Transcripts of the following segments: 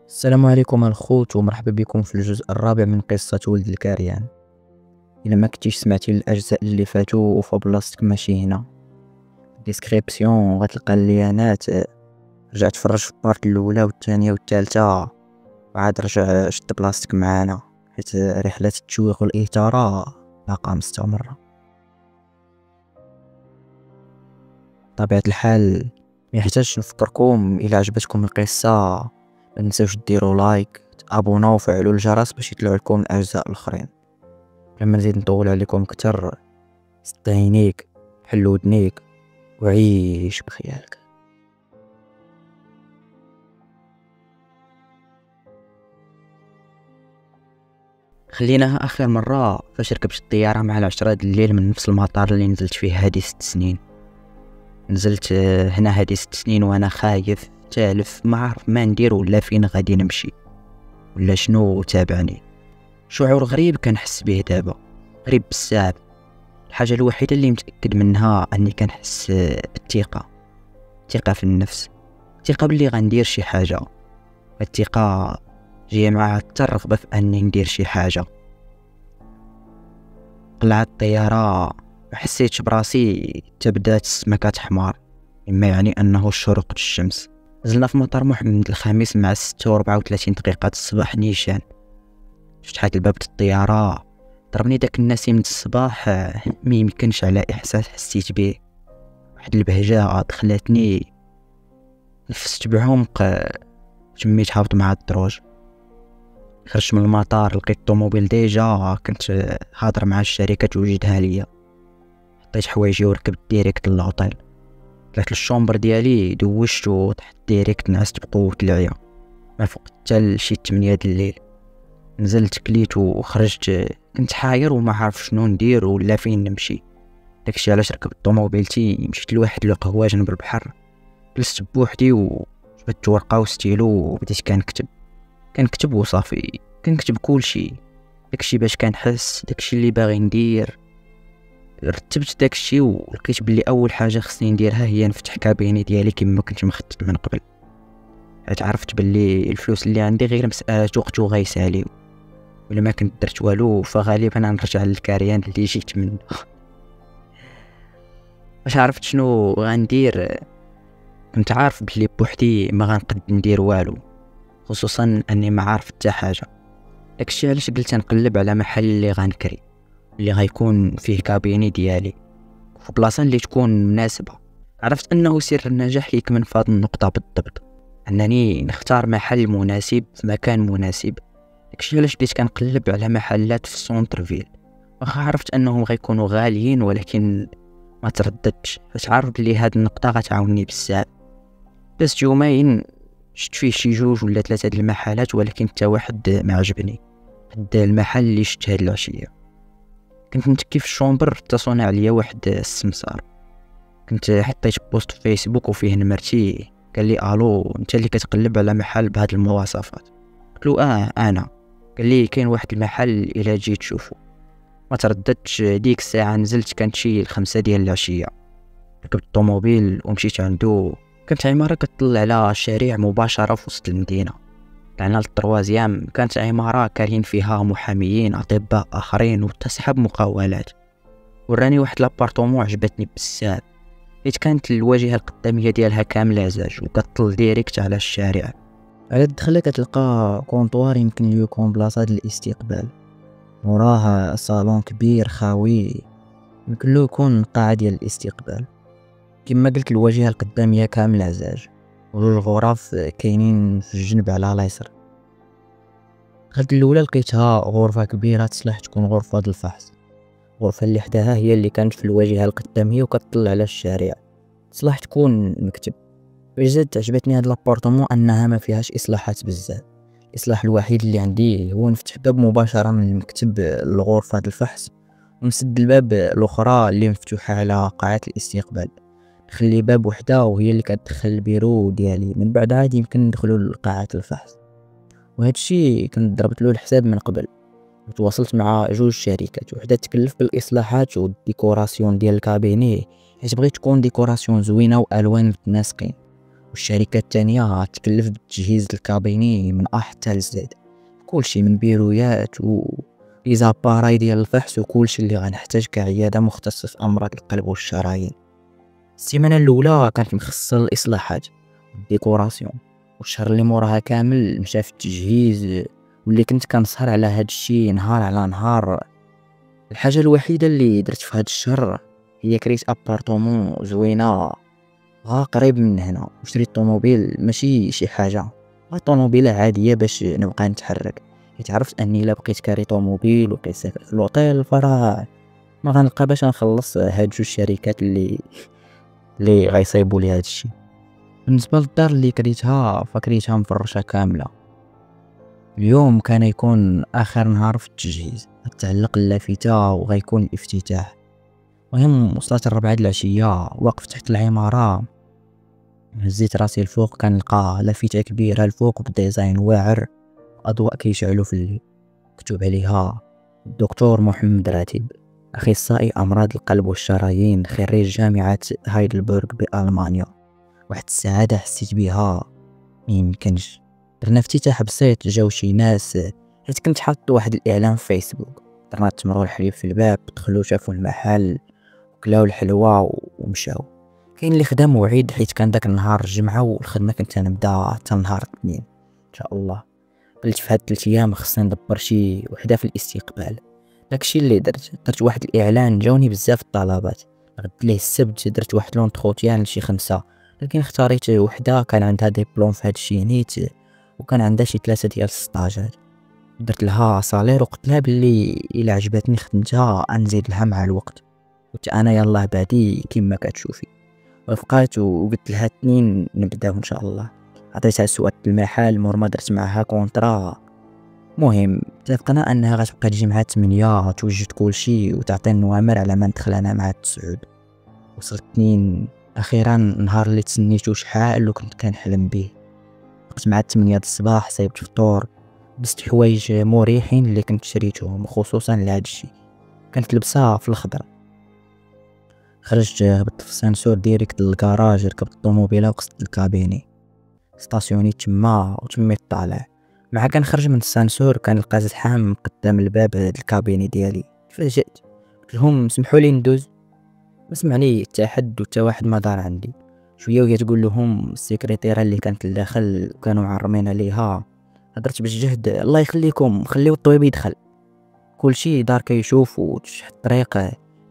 السلام عليكم الخوت ومرحبا بكم في الجزء الرابع من قصة ولد الكريان. إلا ما كنتيش سمعتي الأجزاء اللي فاتوا فبلاصتك ماشي هنا ديسكريبسيون غتلقى الليانات. رجع تفرج في البارت الأولى والثانية والثالثة وعاد رجع شد بلاصتك معانا حيت رحلة التشويق والإثارة باقا مستمرة. بطبيعة الحال ميحتاجش نفكركم إلا عجبتكم القصة متنساوش ديروا لايك تابوناو وفعلوا الجرس باش يطلعوا لكم الاجزاء الاخرين. لما نزيد نطول عليكم كتر سد عينيك حل ودنيك وعيش بخيالك. خليناها اخر مره فاش ركبت الطياره مع 10 د الليل من نفس المطار اللي نزلت فيه هادي 6 سنين. نزلت هنا هادي 6 سنين وانا خايف تالف ما عارف ما ندير ولا فين غادي نمشي ولا شنو تابعني. شعور غريب كنحس به دابا، غريب بزاف. الحاجه الوحيده اللي متاكد منها اني كنحس الثقه في النفس، الثقه باللي غندير شي حاجه. الثقه جايه معها حتى الرغبه في اني ندير شي حاجه. طلعت الطياره ما حسيتش براسي تبدات السمكات حمار، مما يعني انه شروق الشمس. نزلنا في مطار محمد الخميس مع 6:34 دقيقة الصباح نيشان. فتحت الباب الطيارة ضربني داك النسيم د الصباح ما يمكنش على احساس حسيت به. واحد البهجة دخلتني، نفست بعمق، تميت هابط مع الدروج. خرجت من المطار لقيت الطوموبيل ديجا كنت هاضر مع الشركة توجدها ليا. حطيت حوايجي وركبت ديريكت للهوطيل. طلعت للشومبر ديالي دوشتو تحت ديريكت نعست بقوة العيا. ما فقت حتى لشي 8 د الليل. نزلت كليت وخرجت، كنت حاير وما عارف شنو ندير ولا فين نمشي. داكشي علاش ركبت طوموبيلتي مشيت لواحد القهوة جنب البحر. جلست بوحدي وجبدت ورقة وستيلو وبديت كنكتب وصافي. كنكتب كلشي، داكشي باش كنحس، داكشي اللي باغي ندير. رتبت داكشي ولقيت بلي اول حاجه خصني نديرها هي نفتح كابيني ديالي كما كنت مخطط من قبل. حيت عرفت بلي الفلوس اللي عندي غير مساله وقت وغيساليو، ولا ما كنت درت والو فغالبا نرجع للكاريان اللي جيت منه. واش عرفت شنو غندير؟ كنت عارف بلي بوحدي ما غنقد ندير والو، خصوصا اني ما عارف حتى حاجه. داكشي علاش قلت نقلب على محل اللي غنكري، اللي غيكون فيه كابيني ديالي في بلاصه اللي تكون مناسبه. عرفت انه سر النجاح يكمن في هذه النقطه بالضبط، انني نختار محل مناسب في مكان مناسب. داكشي علاش بديت كنقلب على محلات في السونتر فيل، واخا عرفت انهم غيكونوا غاليين ولكن ما ترددتش، حيت عارف بلي هاد النقطه غتعاوني بزاف. بس يومين شفت فيه شي 2 ولا 3 د المحلات، ولكن حتى واحد ما عجبني قد المحل اللي شفت هاد العشيه. كنت متكي في الشومبر اتصلنا عليا واحد السمسار. كنت حطيت بوست في فيسبوك وفيه نمرتي. قال لي الو، انت اللي كتقلب على محل بهاد المواصفات؟ قلت له انا. قال لي كاين واحد المحل الا جيت تشوفه. ما ترددتش، ديك الساعه نزلت كانت شي 5 ديال العشيه. ركبت الطوموبيل ومشيت عنده. كانت عماره كتطل على شارع مباشره في وسط المدينه. طلعنا للطروازيام، كانت عمارة كارين فيها محاميين أطباء آخرين وتسحب مقاولات. وراني واحد لابارتومون عجبتني بزاف، حيت كانت الواجهة القدامية ديالها كاملة عزاج وكتطل ديريكت على الشارع. على الدخلة كتلقى كونطوار يمكن يكون بلاصة الاستقبال، وراه صالون كبير خاوي يمكن له يكون قاعة ديال الاستقبال. كما قلت الواجهة القدامية كاملة عزاج، والغرف كاينين في الجنب على اليسر. دخلت الاولى لقيتها غرفه كبيره تصلح تكون غرفه الفحص. الغرفه اللي حداها هي اللي كانت في الواجهه القداميه وكتطل على الشارع، تصلح تكون مكتب. بجد عجبتني هاد لابارتمون انها ما فيهاش اصلاحات بزاف. الاصلاح الوحيد اللي عندي هو نفتح باب مباشره من المكتب لغرفه الفحص، ونسد الباب الاخرى اللي مفتوحه على قاعه الاستقبال. نخلي باب وحده وهي اللي كتدخل البيرو ديالي، من بعد عادي يمكن ندخلوا لقاعه الفحص. وهذا الشيء كنت ضربت له الحساب من قبل. تواصلت مع 2 شركات، وحده تكلف بالاصلاحات والديكوراسيون ديال الكابيني، حيت بغيت تكون ديكوراسيون زوينه والوان متناسقين. والشركة التانية تكلف بتجهيز الكابيني من أ حتى لزد، كلشي من بيرويات و ليزاباراي ديال الفحص وكلشي اللي غنحتاج كعيادة مختصة في أمراض القلب والشرايين. السيمانة الأولى كانت مخصصة للإصلاحات والديكوراسيون، والشهر اللي موراها كامل مشى في التجهيز، واللي كنت كنسهر على هاد الشي نهار على نهار. الحاجة الوحيدة اللي درت في هاد الشهر هي كريت ابارطومون زوينة قريب من هنا، وشريت طوموبيل ماشي شي حاجة، طوموبيلة عادية باش نبقى نتحرك، حيت عرفت اني الا بقيت كاري طوموبيل وبقيت ساكن في لوطيل فراه ما غنلقى باش نخلص هاد جوج شركات اللي غيصايبوا لي هاد الشي. بالنسبة للدار اللي كريتها فكريتها مفرشة كاملة. اليوم كان يكون اخر نهار في التجهيز، تعلق اللافتة وغيكون الافتتاح. المهم وصلت الربعة د العشية، واقف تحت العمارة هزيت راسي الفوق كنلقى لافتة كبيرة الفوق بديزاين واعر، اضواء كيشعلوا في الليل، مكتوب عليها الدكتور محمد راتب، اخصائي امراض القلب والشرايين، خريج جامعة هايدلبرغ بألمانيا. واحد السعادة حسيت بها ميمكنش. درنا افتتاح بسيط، جاو شي ناس حيت كنت حاط واحد الاعلان في فيسبوك، درنا تمروا الحليب في الباب، دخلوا شافوا المحل وكلاو الحلوى ومشاو. كاين اللي خدام وعيد حيت كان داك النهار الجمعة والخدمة كنت نبدا حتى نهار الاثنين ان شاء الله. قلت في هاد 3 ايام خصني ندبر شي وحده في الاستقبال. داكشي اللي درت واحد الاعلان، جاوني بزاف الطلبات. غد ليه السبت درت واحد لونطروتيان لشي 5، لكن اختاريت وحده كان عندها ديبلوم في هادشي نيت، وكان عندها شي 3 ديال السطاجات. درت لها صالير وقلت لها بلي الا عجبتني خدمتها نزيد لها مع الوقت، قلت انا يلاه بعدي كما كتشوفي. وافقات وقلت لها 2 نبداو ان شاء الله. عطيتها سؤال المحل مور ما درت معها كونطرا. مهم اتفقنا انها غتبقى تجي مع 8 توجد كلشي وتعطي النوامر على ما ندخل انا مع 9. وصلت 2 اخيرا، نهار اللي تسنيتو شحال وكنت كنحلم به. وقت مع 8 د الصباح صايبت فطور، لبست حوايج مريحين اللي كنت شريتهم خصوصا لهاد الشي، كانت لبسها في الخضر. خرجت هبطت في السانسور ديريكت للكراج، ركبت الطوموبيله وقصدت الكابيني، ستاسيوني تما وتميت طالع. مع كنخرج من السانسور كنلقى زحام قدام الباب الكابيني ديالي. تفاجأت، قلت لهم سمحوا لي ندوز. ما سمعني حتى حد وحتى واحد ما دار عندي. شويه وهي تقول لهم السكرتيره اللي كانت لداخل كانوا معرمين عليها، هضرت بالجهد الله يخليكم خليو الطبيب يدخل. كلشي دار كيشوف وتشح الطريق.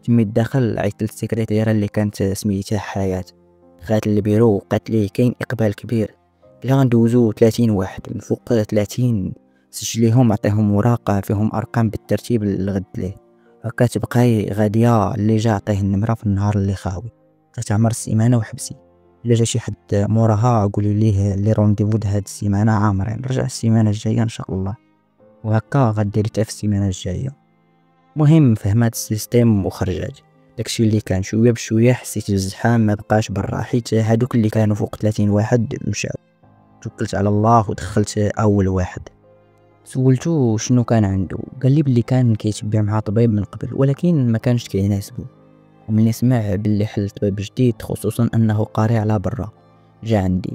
تميت داخل، عيطت للسكرتيره اللي كانت سميتها حياة، دخلت للبيرو وقالت لي كاين اقبال كبير، قلت لها غندوزو 30 واحد من فوق 30 سجليهم عطيهم وراقه فيهم ارقام بالترتيب لغد ليه، هكا تبقاي غاديه اللي جا عطيه النمره في النهار اللي خاوي، تعمر السيمانه وحبسي. الا جا شي حد موراها قولي ليه لي رونديفو د هاد السيمانه عامرين، رجع السيمانه الجايه ان شاء الله، وهكا غديري حتى في السيمانه الجايه. مهم فهمات السيستيم وخرجات. داكشي اللي كان شويه بشويه حسيت بالزحام ما بقاش برا، حيت هادوك اللي كانوا فوق 30 واحد مشاو. توكلت على الله ودخلت اول واحد. سولتو شنو كان عنده، قال لي بلي كان كيتبع مع طبيب من قبل ولكن ما كانش كيناسبو، وملي سمع بلي حل طبيب جديد خصوصا انه قاري على برا جا عندي.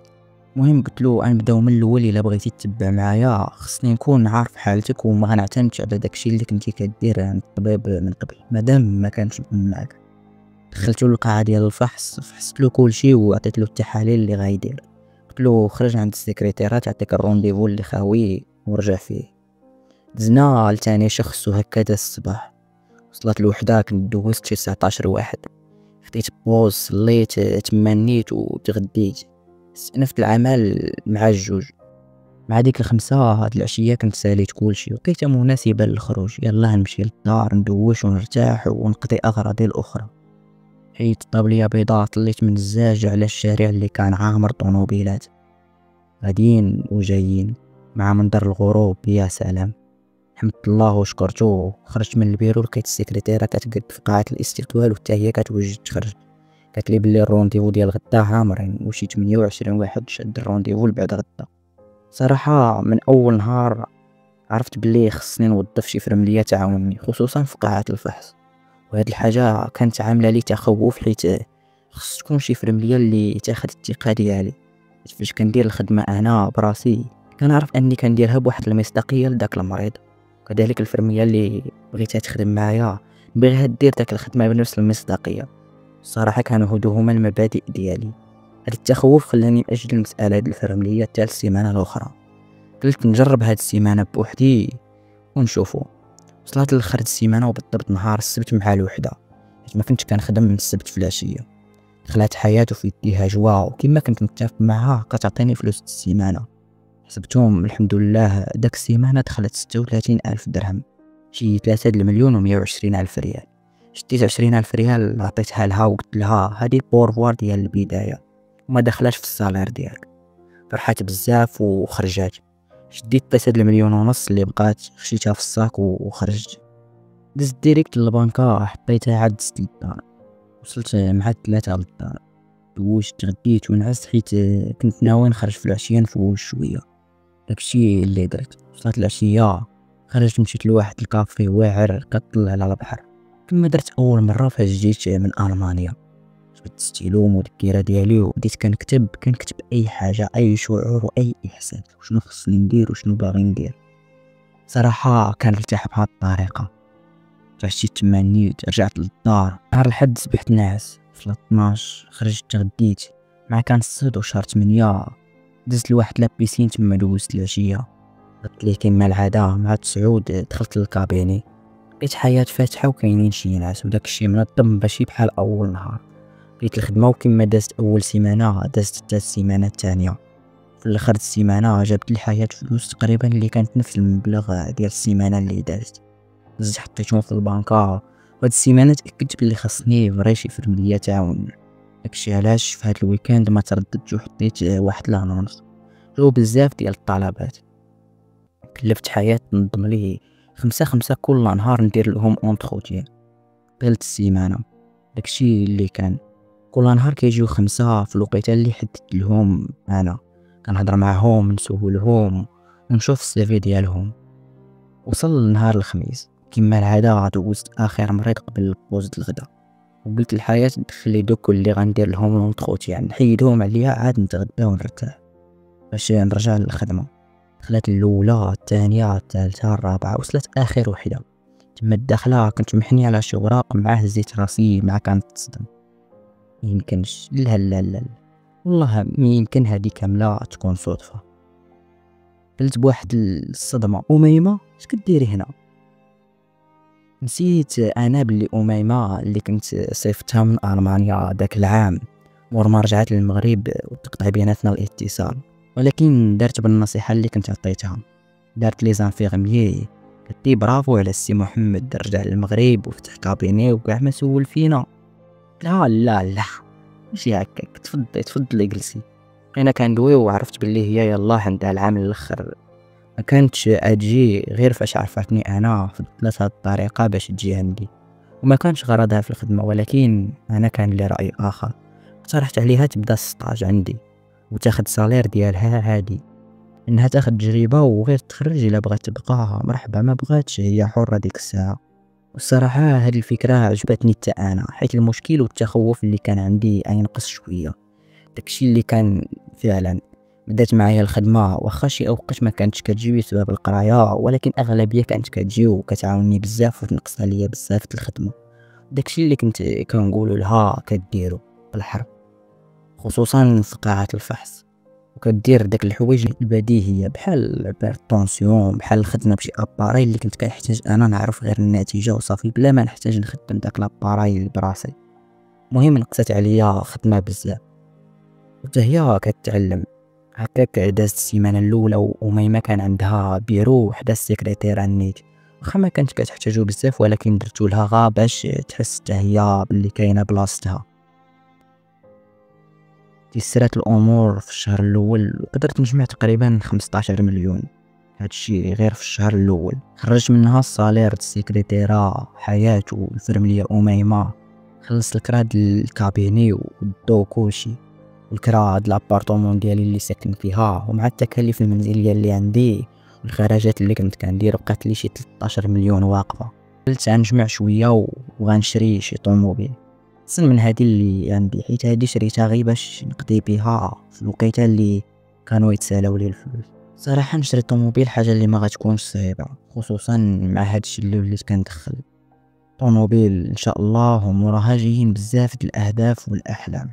مهم قلت له غنبداو من الاول، الا بغيتي تتبع معايا خصني نكون عارف حالتك وما غنعتمدش على داكشي اللي كنتي كدير عند الطبيب من قبل مادام ما كانش معاك. دخلتو للقاعه ديال الفحص، فحصت له كلشي وعطيت له التحاليل اللي غايدير. قلت له خرج عند السكرتيره تعطيك الرونديفو اللي خاوي ورجع فيه. دزنا لتاني شخص وهكذا الصباح. وصلت الوحده كنت دوزت شي 19 واحد، خديت بوز صليت تمنيت وتغديت. استأنفت العمل مع الجوج. مع ديك 5 هاد العشية كنت ساليت كلشي ولقيتها مناسبة للخروج. يلا نمشي للدار ندوش ونرتاح ونقضي أغراضي الأخرى. حيت طابلية بيضاء طليت من الزاج على الشارع اللي كان عامر طونوبيلات غاديين وجايين مع منظر الغروب. يا سلام، حمدت الله وشكرتو. خرجت من البيرو لقيت السكرتيره كتقد في قاعة الاستقبال وحتى هي كتوجد تخرج. قالت لي بلي الرونديفو ديال غدا عامرين وشي 28 واحد شاد الرونديفو لبعد غدا. صراحة من اول نهار عرفت بلي خصني نوظف شي فرملية تعاونني خصوصا في قاعة الفحص، وهاد الحاجة كانت عاملة لي تخوف حيت خص تكون شي فرملية اللي تاخد الثقة ديالي. فاش كندير الخدمة أنا براسي كنعرف أني كنديرها بواحد المصداقية لداك المريض، وكذلك الفرمية اللي بغيتها تخدم معايا نبغيها دير داك الخدمة بنفس المصداقية. الصراحة كانوا هادو هما المبادئ ديالي. هاد التخوف خلاني نأجل المسألة ديال الفرملية حتى السيمانة الأخرى. قلت نجرب هاد السيمانة بوحدي ونشوفو. وصلت لآخر السيمانة وبالضبط نهار السبت مع الوحدة، حيت ما كنتش كنخدم من السبت في العشية. دخلت حياته في يديها جوا، وكما كنت متفق معها كتعطيني فلوس السيمانة. حسبتهم الحمد لله داك السيمانة دخلت 36,000 درهم، شي 3,120,000 ريال. شديت 20,000 ريال عطيتها لها وقلت لها هادي بورفوار ديال البداية وما دخلاش في الصالير ديالك. فرحات بزاف وخرجات. شديت 3,150,000 اللي بقات خشيتها في الصاك وخرجت. دزت ديريكت للبنكة، حطيتها عاد دزت للدار. وصلت مع 3 للدار، دوشت تغديت ونعست حيت كنت ناوي نخرج في العشية نفوز شوية. داكشي اللي درت. وصلت العشية خرجت مشيت لواحد الكافي واعر كطل على البحر كما درت اول مرة فاش جيت من ألمانيا. جبت ستيلو ومذكرة ديالي وبديت كنكتب اي حاجة، اي شعور واي احساس، وشنو خصني ندير وشنو باغي ندير. صراحة كنرتاح بهاد الطريقة. تعشيت تما نيت، رجعت للدار. نهار الحد صبحت ناعس. في 12 خرجت تغديت مع كان الصيد وشهر 8 دزت لواحد لابيسين تما دوزت العشية. قلت ليه كيما العادة مع 9 دخلت للكابيني، لقيت حياة فاتحة وكاينين شي ناس وداك الشي منظم ماشي بحال أول نهار. بديت الخدمة وكما دازت أول سيمانة دازت حتى السيمانة الثانية. في الآخر السيمانة جابت الحياة فلوس تقريبا اللي كانت نفس المبلغ ديال السيمانة اللي دازت. دزت حطيتهم في البنكة. وهاد السيمانة تأكدت بلي خاصني فري شي فرملية تعاون. داكشي علاش في هاد الويكاند ما ترددتش وحطيت واحد لانونس. جاو بزاف ديال الطلبات. كلفت حياة تنظم لي 5 كل نهار ندير لهم اونتروتيان طيلة السيمانة. داكشي اللي كان كل نهار كيجيو 5 في الوقيته اللي حددت لهم. انا كنهضر معاهم نسولهم ونشوف السيفي ديالهم. وصل نهار الخميس كما العاده دوزت اخر مريض قبل بوزة الغدا، وقلت الحياة دخلي دوك اللي غندير لهم لونطروتيان نحيدهم عليا عاد نتغدى ونرتاح باش نرجع للخدمه. دخلت الاولى الثانيه الثالثه الرابعه، وصلت اخر وحده. تما الداخله كنت محني على شي وراق مع هزيت راسي مع كانت تصدم. يمكنش لا لا لا والله ما يمكن هذه كامله تكون صدفه. قلت بواحد الصدمه أميمة اش كديري هنا؟ نسيت انا بلي أميمة اللي كنت صيفتها من ألمانيا داك العام مور ما رجعت للمغرب وتقطع بيناتنا الاتصال. ولكن درت بالنصيحه اللي كنت عطيتها، دارت لي زانفيرميي قالت لي برافو على السي محمد رجع للمغرب وفتح كابيني وكاع ما سول فينا. لا لا لا ماشي هكاك، تفضلي جلسي. انا كندوي وعرفت باللي هي يلا عندها العام الاخر، ما كانتش اجي غير فاش عرفتني انا فضلت هاد الطريقه باش تجي عندي، وما كانش غرضها في الخدمه. ولكن انا كان لي راي اخر، اقترحت عليها تبدا السطاج عندي وتاخد صالير ديالها عادي، انها تاخد تجربه وغير تخرج. الا بغات تبقى مرحبا، ما بغاتش هي حره ديك الساعه. والصراحه هذه الفكره عجبتني حتى انا، حيت المشكل والتخوف اللي كان عندي ينقص شويه. داكشي اللي كان فعلا بدات معايا الخدمه، واخا شي اوقات ما كانتش كتجي بسبب القرايه، ولكن اغلبيه كانت كتجي وكتعاونني بزاف وتنقص عليا بزاف في الخدمه. داكشي اللي كنت كنقول لها كديرو بالحرف، خصوصا في قاعه الفحص، وكدير داك الحوايج البديهيه بحال الطونسيون، بحال الخدمه بشي اباراي اللي كنت كنحتاج انا نعرف غير النتيجه وصافي بلا ما نحتاج نخدم داك لاباراي براسي. المهم نقصت عليا خدمه بزاف وحتى هي كتعلم. هكاك دازت السيمانه الاولى وأميمة كان عندها بيرو وحده السكرتيره النيت، واخا ما كانت كتحتاجو بزاف ولكن درتو لها غا باش تحس حتى هي باللي كاينه بلاصتها. تيسرات الامور في الشهر الاول وقدرت نجمع تقريبا 15 مليون. هادشي غير في الشهر الاول. خرجت منها الصالير السكرتيره حياة والفرمليه أميمة، خلصت الكراد الكابيني والضو كلشي، والكرا د لابارطومون ديالي اللي ساكن فيها، ومع التكاليف المنزليه اللي عندي والخراجات اللي كنت كندير بقات لي شي 13 مليون واقفه. قلت غنجمع شويه وغنشري شي طوموبيل. أحسن من هادي اللي عندي، حيت هادي شريتها غير باش نقضي بها في الوقيتة اللي كانوا يتسالاو لي الفلوس. صراحة نشري طوموبيل حاجة اللي ما غتكونش صعيبة، خصوصا مع هادشي اللي وليت كندخل طوموبيل ان شاء الله، وموراها جايين بزاف د الاهداف والاحلام.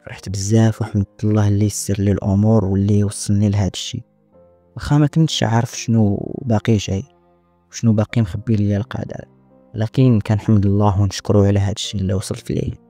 فرحت بزاف وحمدت الله اللي يسر لي الامور واللي وصلني لهذا الشيء، واخا ما كنتش عارف شنو باقي جاي وشنو باقي مخبي لي القدر، لكن كنحمد الله ونشكره على هذا الشيء اللي وصلت ليه.